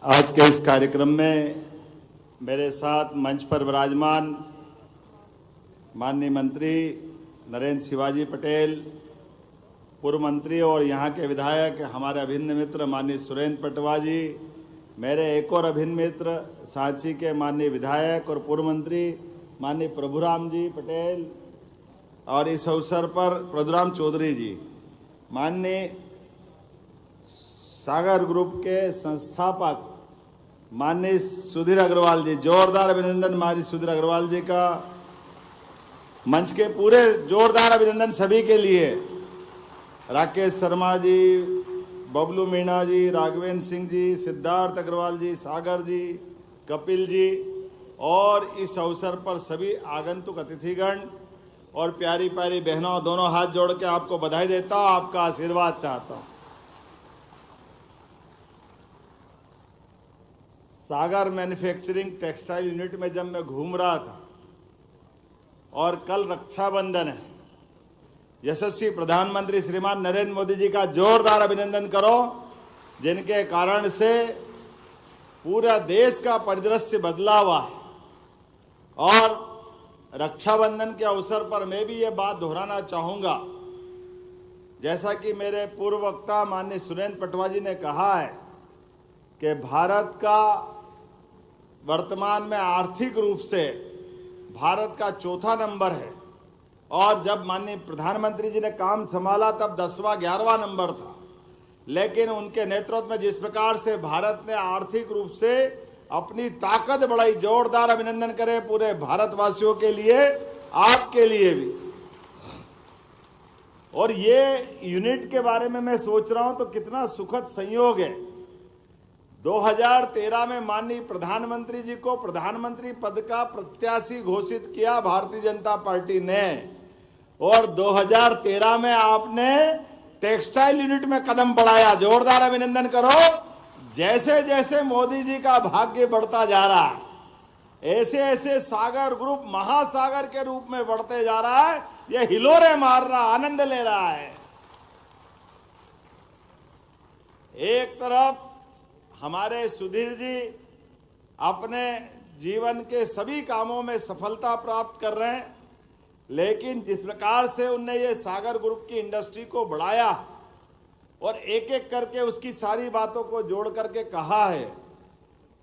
आज के इस कार्यक्रम में मेरे साथ मंच पर विराजमान माननीय मंत्री नरेंद्र शिवाजी पटेल, पूर्व मंत्री और यहाँ के विधायक हमारे अभिन्न मित्र माननीय सुरेंद्र पटवा जी, मेरे एक और अभिन्न मित्र सांची के माननीय विधायक और पूर्व मंत्री माननीय प्रभुराम जी पटेल, और इस अवसर पर प्रभुराम चौधरी जी, माननीय सागर ग्रुप के संस्थापक माननीय सुधीर अग्रवाल जी, जोरदार अभिनंदन माननीय सुधीर अग्रवाल जी का। मंच के पूरे जोरदार अभिनंदन सभी के लिए। राकेश शर्मा जी, बबलू मीणा जी, राघवेंद्र सिंह जी, सिद्धार्थ अग्रवाल जी, सागर जी, कपिल जी, और इस अवसर पर सभी आगंतुक अतिथिगण और प्यारी प्यारी बहनों, दोनों हाथ जोड़ के आपको बधाई देता हूँ, आपका आशीर्वाद चाहता हूँ। सागर मैन्युफैक्चरिंग टेक्सटाइल यूनिट में जब मैं घूम रहा था और कल रक्षाबंधन है, यशस्वी प्रधानमंत्री श्रीमान नरेंद्र मोदी जी का जोरदार अभिनंदन करो, जिनके कारण से पूरा देश का परिदृश्य बदला हुआ है। और रक्षाबंधन के अवसर पर मैं भी ये बात दोहराना चाहूँगा, जैसा कि मेरे पूर्व वक्ता माननीय सुरेंद्र पटवा जी ने कहा है कि भारत का वर्तमान में आर्थिक रूप से भारत का चौथा नंबर है, और जब माननीय प्रधानमंत्री जी ने काम संभाला तब 10वां 11वां नंबर था। लेकिन उनके नेतृत्व में जिस प्रकार से भारत ने आर्थिक रूप से अपनी ताकत बढ़ाई, जोरदार अभिनंदन करें पूरे भारतवासियों के लिए, आपके लिए भी। और ये यूनिट के बारे में मैं सोच रहा हूं तो कितना सुखद संयोग है। 2013 में माननीय प्रधानमंत्री जी को प्रधानमंत्री पद का प्रत्याशी घोषित किया भारतीय जनता पार्टी ने, और 2013 में आपने टेक्सटाइल यूनिट में कदम बढ़ाया, जोरदार अभिनंदन करो। जैसे जैसे मोदी जी का भाग्य बढ़ता जा रहा है, ऐसे ऐसे सागर ग्रुप महासागर के रूप में बढ़ते जा रहा है, ये हिलोरे मार रहा, आनंद ले रहा है। एक तरफ हमारे सुधीर जी अपने जीवन के सभी कामों में सफलता प्राप्त कर रहे हैं, लेकिन जिस प्रकार से उनने ये सागर ग्रुप की इंडस्ट्री को बढ़ाया और एक एक करके उसकी सारी बातों को जोड़ करके कहा है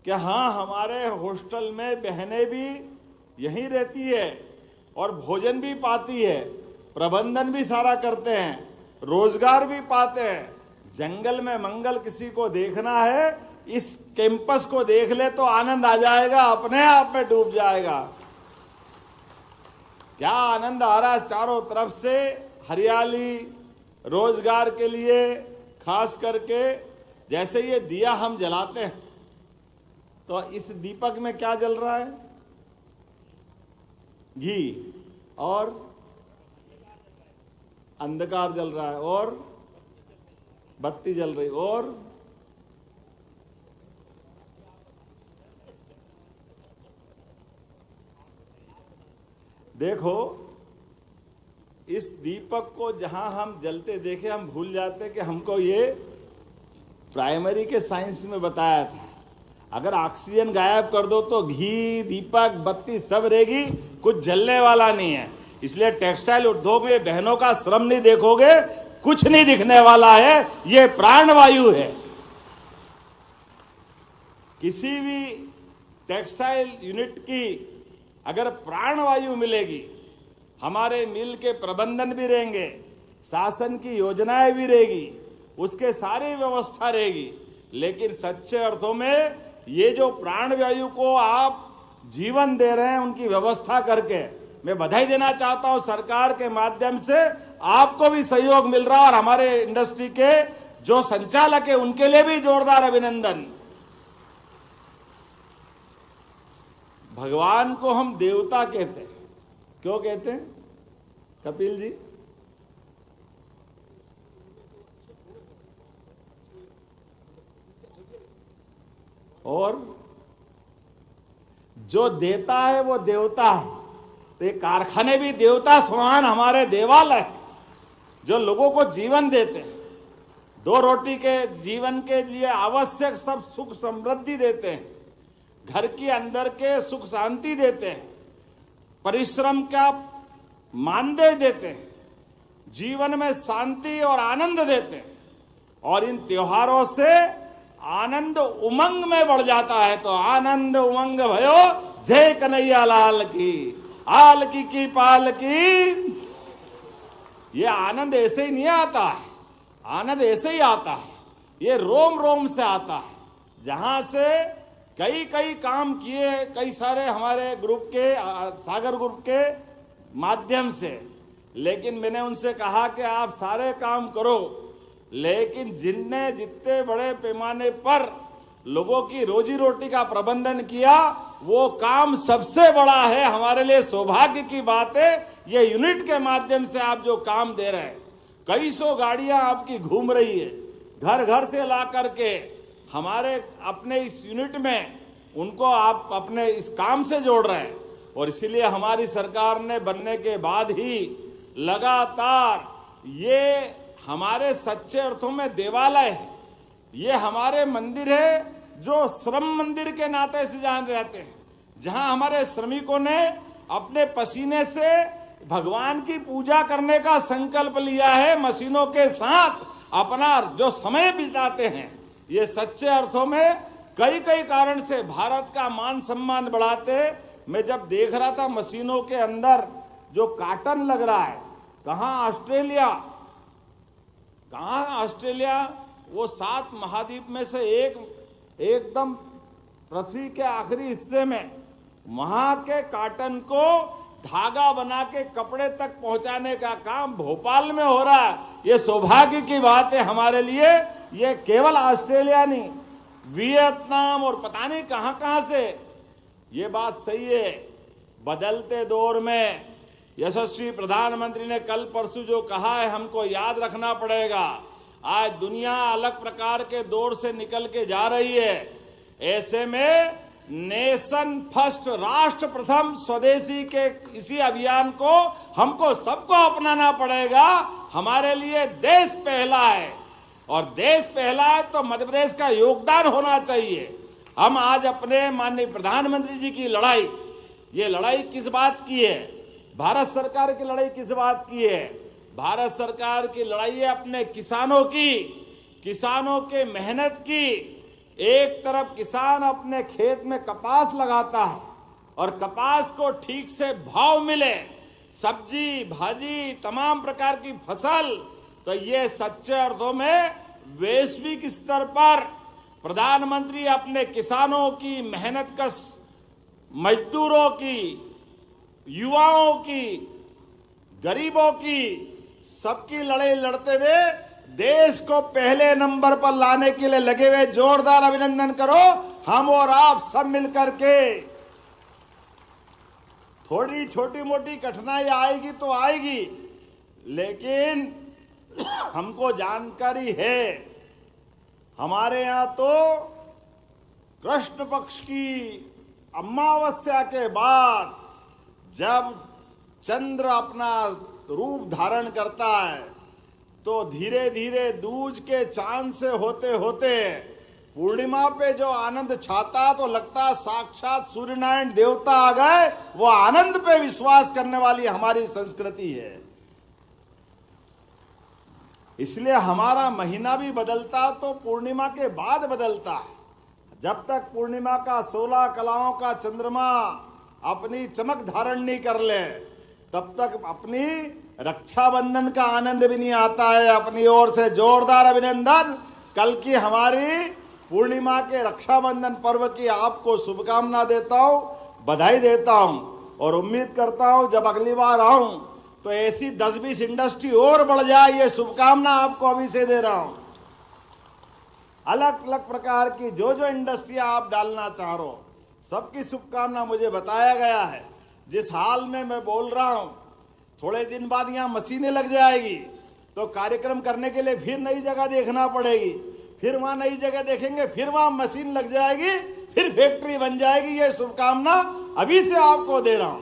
कि हाँ, हमारे हॉस्टल में बहनें भी यहीं रहती है और भोजन भी पाती है, प्रबंधन भी सारा करते हैं, रोजगार भी पाते हैं। जंगल में मंगल किसी को देखना है, इस कैंपस को देख ले तो आनंद आ जाएगा, अपने आप में डूब जाएगा। क्या आनंद आ रहा है, चारों तरफ से हरियाली, रोजगार के लिए खास करके। जैसे ये दिया हम जलाते हैं तो इस दीपक में क्या जल रहा है, घी, और अंधकार जल रहा है, और बत्ती जल रही, और देखो, इस दीपक को जहां हम जलते देखे हम भूल जाते कि हमको ये प्राइमरी के साइंस में बताया था, अगर ऑक्सीजन गायब कर दो तो घी, दीपक, बत्ती सब रहेगी, कुछ जलने वाला नहीं है। इसलिए टेक्सटाइल उद्योग में बहनों का श्रम नहीं देखोगे, कुछ नहीं दिखने वाला है, ये प्राणवायु है। किसी भी टेक्सटाइल यूनिट की अगर प्राणवायु मिलेगी, हमारे मिल के प्रबंधन भी रहेंगे, शासन की योजनाएं भी रहेगी, उसके सारी व्यवस्था रहेगी, लेकिन सच्चे अर्थों में ये जो प्राणवायु को आप जीवन दे रहे हैं, उनकी व्यवस्था करके मैं बधाई देना चाहता हूं। सरकार के माध्यम से आपको भी सहयोग मिल रहा है, और हमारे इंडस्ट्री के जो संचालक है उनके लिए भी जोरदार अभिनंदन। भगवान को हम देवता कहते हैं, क्यों कहते हैं कपिल जी? और जो देता है वो देवता है, तो ये कारखाने भी देवता समान हमारे देवालय हैं, जो लोगों को जीवन देते हैं। दो रोटी के जीवन के लिए आवश्यक सब सुख समृद्धि देते हैं, घर के अंदर के सुख शांति देते हैं, परिश्रम का मानदेय देते हैं, जीवन में शांति और आनंद देते हैं। और इन त्योहारों से आनंद उमंग में बढ़ जाता है। तो आनंद उमंग भयो जय कन्हैया लाल की, आल की पाल की। ये आनंद ऐसे ही नहीं आता है, आनंद ऐसे ही आता है, ये रोम रोम से आता है। जहां से कई कई काम किए कई सारे हमारे ग्रुप के, सागर ग्रुप के माध्यम से, लेकिन मैंने उनसे कहा कि आप सारे काम करो, लेकिन जिनने जितने बड़े पैमाने पर लोगों की रोजी रोटी का प्रबंधन किया, वो काम सबसे बड़ा है। हमारे लिए सौभाग्य की बात है, ये यूनिट के माध्यम से आप जो काम दे रहे हैं, कई सौ गाड़ियां आपकी घूम रही है, घर घर से ला करके हमारे अपने इस यूनिट में उनको आप अपने इस काम से जोड़ रहे हैं। और इसीलिए हमारी सरकार ने बनने के बाद ही लगातार ये हमारे सच्चे अर्थों में देवालय है, ये हमारे मंदिर है जो श्रम मंदिर के नाते से जाने जाते हैं, जहां हमारे श्रमिकों ने अपने पसीने से भगवान की पूजा करने का संकल्प लिया है, मशीनों के साथ अपना जो समय बिताते हैं। ये सच्चे अर्थों में कई कई कारण से भारत का मान सम्मान बढ़ाते। मैं जब देख रहा था मशीनों के अंदर जो काटन लग रहा है, कहाँ ऑस्ट्रेलिया, वो 7 महाद्वीप में से एकदम पृथ्वी के आखिरी हिस्से में, वहां के काटन को धागा बना के कपड़े तक पहुंचाने का काम भोपाल में हो रहा है। ये सौभाग्य की बात है हमारे लिए। ये केवल ऑस्ट्रेलिया नहीं, वियतनाम और पता नहीं कहां कहां से। ये बात सही है, बदलते दौर में यशस्वी प्रधानमंत्री ने कल परसों जो कहा है, हमको याद रखना पड़ेगा। आज दुनिया अलग प्रकार के दौर से निकल के जा रही है। ऐसे में नेशन फर्स्ट, राष्ट्र प्रथम, स्वदेशी के इसी अभियान को हमको सबको अपनाना पड़ेगा। हमारे लिए देश पहला है, और देश पहला है तो मध्य प्रदेश का योगदान होना चाहिए। हम आज अपने माननीय प्रधानमंत्री जी की लड़ाई, ये लड़ाई किस बात की है? भारत सरकार की लड़ाई किस बात की है? भारत सरकार की लड़ाई है अपने किसानों की, किसानों के मेहनत की। एक तरफ किसान अपने खेत में कपास लगाता है और कपास को ठीक से भाव मिले, सब्जी भाजी तमाम प्रकार की फसल, तो ये सच्चे अर्थों में वैश्विक स्तर पर प्रधानमंत्री अपने किसानों की मेहनत कश मजदूरों की, युवाओं की, गरीबों की, सबकी लड़ाई लड़ते हुए देश को पहले नंबर पर लाने के लिए लगे हुए जोरदार अभिनंदन करो हम और आप सब मिलकर के। थोड़ी छोटी मोटी कठिनाई आएगी तो आएगी, लेकिन हमको जानकारी है, हमारे यहाँ तो कृष्ण पक्ष की अमावस्या के बाद जब चंद्र अपना रूप धारण करता है, तो धीरे धीरे दूज के चांद से होते होते पूर्णिमा पे जो आनंद छाता, तो लगता साक्षात सूर्य नारायण देवता आ गए। वो आनंद पे विश्वास करने वाली हमारी संस्कृति है। इसलिए हमारा महीना भी बदलता तो पूर्णिमा के बाद बदलता है। जब तक पूर्णिमा का 16 कलाओं का चंद्रमा अपनी चमक धारण नहीं कर ले, तब तक अपनी रक्षाबंधन का आनंद भी नहीं आता है। अपनी ओर से जोरदार अभिनंदन। कल की हमारी पूर्णिमा के रक्षाबंधन पर्व की आपको शुभकामना देता हूं, बधाई देता हूं, और उम्मीद करता हूं जब अगली बार आऊं तो ऐसी 10-20 इंडस्ट्री और बढ़ जाए, ये शुभकामना आपको अभी से दे रहा हूं। अलग अलग प्रकार की जो जो इंडस्ट्रियां आप डालना चाह रहे हो, सबकी शुभकामना मुझे बताया गया है। जिस हाल में मैं बोल रहा हूं, थोड़े दिन बाद यहाँ मशीनें लग जाएगी, तो कार्यक्रम करने के लिए फिर नई जगह देखना पड़ेगी, फिर वहाँ नई जगह देखेंगे, फिर वहाँ मशीन लग जाएगी, फिर फैक्ट्री बन जाएगी। ये शुभकामना अभी से आपको दे रहा हूं।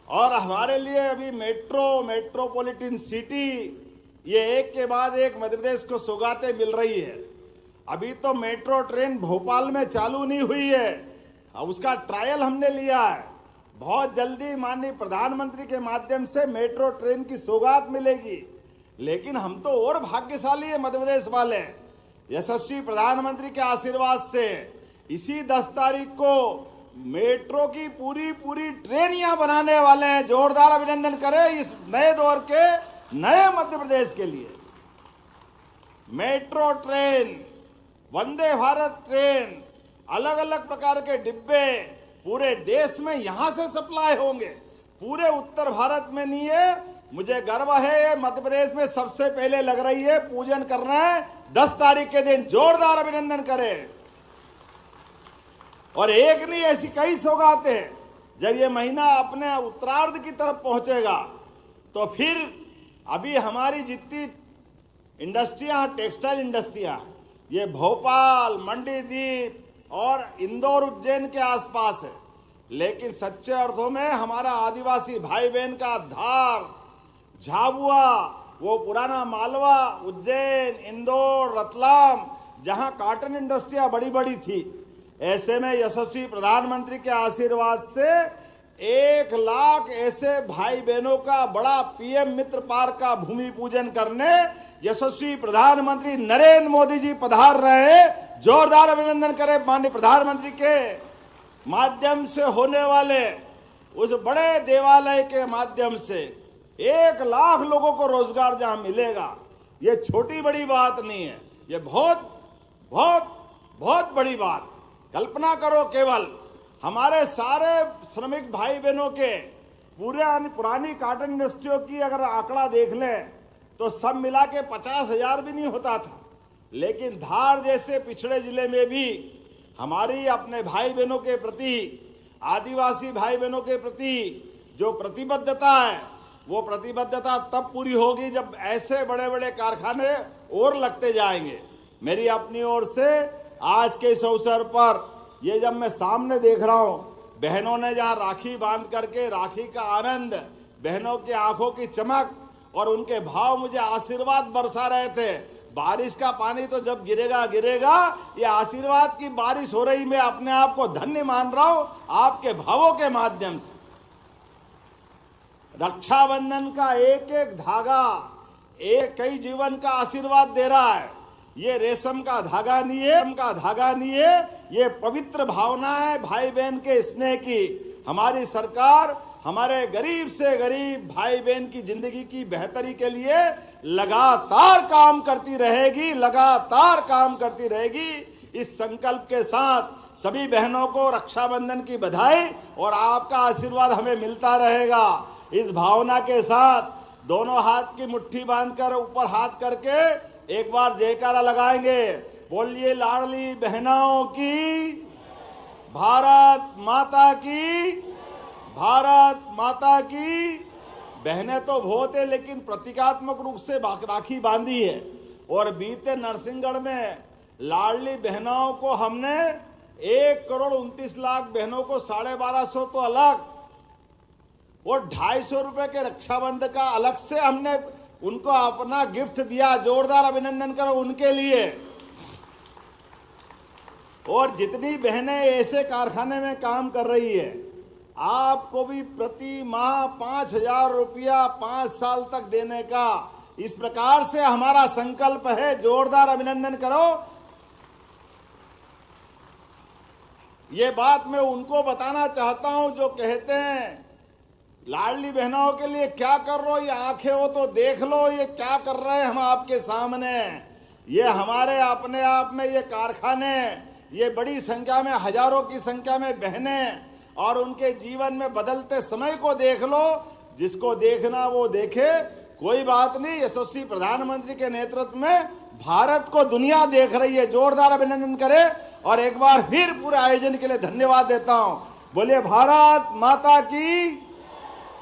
और हमारे लिए अभी मेट्रोपॉलिटन सिटी, ये एक के बाद एक मध्य प्रदेश को सौगातें मिल रही है। अभी तो मेट्रो ट्रेन भोपाल में चालू नहीं हुई है, उसका ट्रायल हमने लिया है। बहुत जल्दी माननीय प्रधानमंत्री के माध्यम से मेट्रो ट्रेन की सौगात मिलेगी। लेकिन हम तो और भाग्यशाली है मध्य प्रदेश वाले, यशस्वी प्रधानमंत्री के आशीर्वाद से इसी 10 तारीख को मेट्रो की पूरी ट्रेन यहाँ बनाने वाले हैं। जोरदार अभिनंदन करें इस नए दौर के नए मध्य प्रदेश के लिए। Metro train, Vande Bharat train, अलग अलग प्रकार के डिब्बे पूरे देश में यहां से सप्लाई होंगे, पूरे उत्तर भारत में नहीं है। मुझे गर्व है, ये मध्य प्रदेश में सबसे पहले लग रही है, पूजन करना है 10 तारीख के दिन। जोरदार अभिनंदन करें। और एक नहीं, ऐसी कई सौगातें हैं। जब ये महीना अपने उत्तरार्ध की तरफ पहुंचेगा तो फिर अभी हमारी जितनी इंडस्ट्रियां, टेक्सटाइल इंडस्ट्रियां, ये भोपाल, मंडीदीप और इंदौर, उज्जैन के आसपास है। लेकिन सच्चे अर्थों में हमारा आदिवासी भाई बहन का धार, झाबुआ, वो पुराना मालवा, उज्जैन, इंदौर, रतलाम, जहां कॉटन इंडस्ट्रियां बड़ी बड़ी थी, ऐसे में यशस्वी प्रधानमंत्री के आशीर्वाद से 1 लाख ऐसे भाई बहनों का बड़ा पीएम मित्र पार्क का भूमि पूजन करने यशस्वी प्रधानमंत्री नरेंद्र मोदी जी पधार रहे हैं। जोरदार अभिनंदन करें माननीय प्रधानमंत्री के माध्यम से होने वाले उस बड़े देवालय के माध्यम से 1 लाख लोगों को रोजगार जहां मिलेगा। ये छोटी बड़ी बात नहीं है, ये बहुत बहुत बहुत बड़ी बात। कल्पना करो, केवल हमारे सारे श्रमिक भाई बहनों के पुरानी कॉटन इंडस्ट्रियों की अगर आंकड़ा देख लें तो सब मिला के 50,000 भी नहीं होता था। लेकिन धार जैसे पिछड़े जिले में भी हमारी अपने भाई बहनों के प्रति, आदिवासी भाई बहनों के प्रति जो प्रतिबद्धता है, वो प्रतिबद्धता तब पूरी होगी जब ऐसे बड़े बड़े कारखाने और लगते जाएंगे। मेरी अपनी ओर से आज के इस अवसर पर ये जब मैं सामने देख रहा हूँ, बहनों ने जहाँ राखी बांध करके राखी का आनंद, बहनों की आंखों की चमक और उनके भाव मुझे आशीर्वाद बरसा रहे थे। बारिश का पानी तो जब गिरेगा गिरेगा, ये आशीर्वाद की बारिश हो रही। मैं अपने आप को धन्य मान रहा हूं आपके भावों के माध्यम से। रक्षाबंधन का एक एक धागा एक कई जीवन का आशीर्वाद दे रहा है। ये रेशम का धागा नहीं है, ये पवित्र भावना है भाई बहन के स्नेह की। हमारी सरकार हमारे गरीब से गरीब भाई बहन की जिंदगी की बेहतरी के लिए लगातार काम करती रहेगी। इस संकल्प के साथ सभी बहनों को रक्षाबंधन की बधाई और आपका आशीर्वाद हमें मिलता रहेगा। इस भावना के साथ दोनों हाथ की मुट्ठी बांधकर ऊपर हाथ करके एक बार जयकारा लगाएंगे। बोलिए लाडली बहनों की, भारत माता की, भारत माता की। बहनें तो बहुत है, लेकिन प्रतीकात्मक रूप से राखी बांधी है। और बीते नरसिंहगढ़ में लाडली बहनों को हमने 1,29,00,000 बहनों को 1250 तो अलग और 250 रुपए के रक्षाबंधन का अलग से हमने उनको अपना गिफ्ट दिया। जोरदार अभिनंदन करो उनके लिए। और जितनी बहनें ऐसे कारखाने में काम कर रही है, आपको भी प्रति माह 5,000 रुपया 5 साल तक देने का इस प्रकार से हमारा संकल्प है। जोरदार अभिनंदन करो। ये बात मैं उनको बताना चाहता हूं जो कहते हैं लाडली बहनों के लिए क्या कर रहे हो, ये आंखें हो तो देख लो ये क्या कर रहे हैं हम आपके सामने। ये हमारे अपने आप में ये कारखाने, ये बड़ी संख्या में, हजारों की संख्या में बहनें और उनके जीवन में बदलते समय को देख लो। जिसको देखना वो देखे, कोई बात नहीं। यशस्वी प्रधानमंत्री के नेतृत्व में भारत को दुनिया देख रही है। जोरदार अभिनंदन करें और एक बार फिर पूरे आयोजन के लिए धन्यवाद देता हूं। बोलिए भारत माता की।